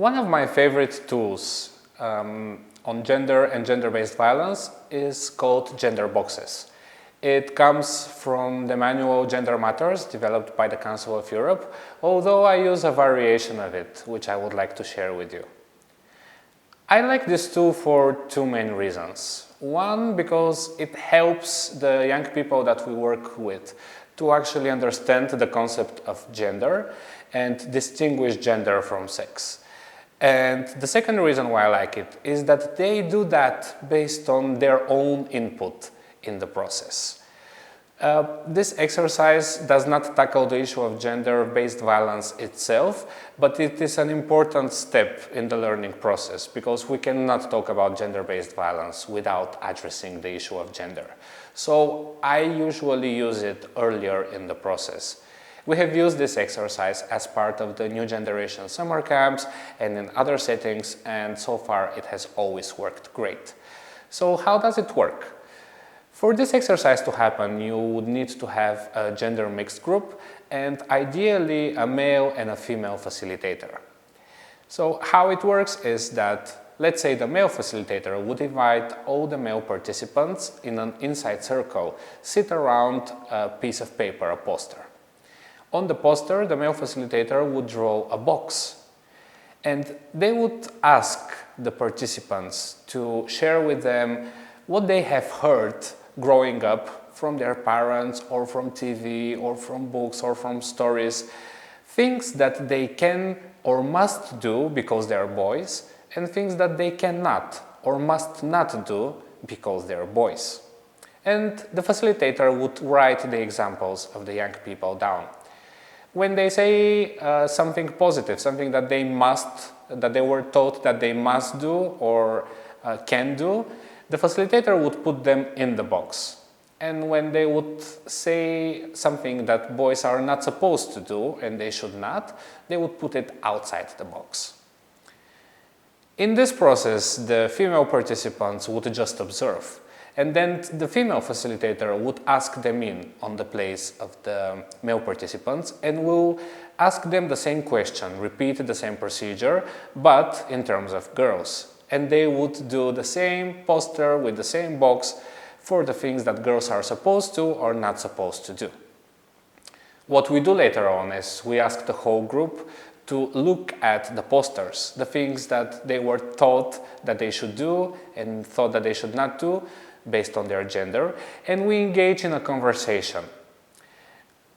One of my favorite tools on gender and gender-based violence is called Gender Boxes. It comes from the manual Gender Matters developed by the Council of Europe, although I use a variation of it, which I would like to share with you. I like this tool for two main reasons. One, because it helps the young people that we work with to actually understand the concept of gender and distinguish gender from sex. And the second reason why I like it is that they do that based on their own input in the process. This exercise does not tackle the issue of gender-based violence itself, but it is an important step in the learning process because we cannot talk about gender-based violence without addressing the issue of gender. So I usually use it earlier in the process. We have used this exercise as part of the New Generation summer camps and in other settings, and so far it has always worked great. So how does it work? For this exercise to happen, you would need to have a gender mixed group and ideally a male and a female facilitator. So how it works is that, let's say the male facilitator would invite all the male participants in an inside circle, sit around a piece of paper, a poster. On the poster, the male facilitator would draw a box and they would ask the participants to share with them what they have heard growing up from their parents or from TV or from books or from stories, things that they can or must do because they are boys and things that they cannot or must not do because they are boys. And the facilitator would write the examples of the young people down. When they say something positive, something that they were taught that they must do or can do, the facilitator would put them in the box. And when they would say something that boys are not supposed to do and they should not, they would put it outside the box. In this process, the female participants would just observe. And then the female facilitator would ask them in on the place of the male participants and will ask them the same question, repeat the same procedure, but in terms of girls. And they would do the same poster with the same box for the things that girls are supposed to or not supposed to do. What we do later on is we ask the whole group to look at the posters, the things that they were taught that they should do and thought that they should not do based on their gender, and we engage in a conversation.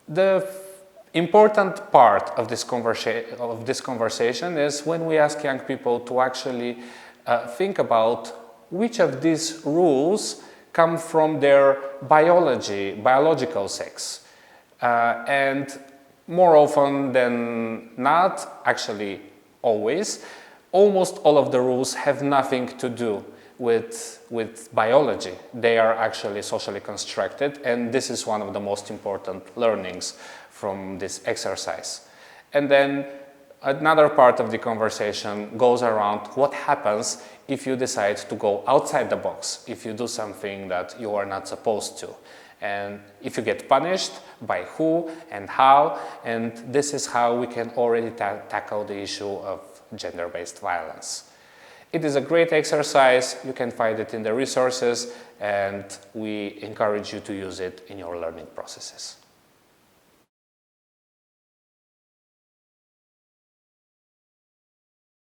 The important part of this conversation is when we ask young people to actually think about which of these rules come from their biological sex. And more often than not, actually always, almost all of the rules have nothing to do with biology. They are actually socially constructed, and this is one of the most important learnings from this exercise. And then another part of the conversation goes around what happens if you decide to go outside the box, if you do something that you are not supposed to, and if you get punished, by who and how, and this is how we can already tackle the issue of gender-based violence. It is a great exercise, you can find it in the resources, and we encourage you to use it in your learning processes.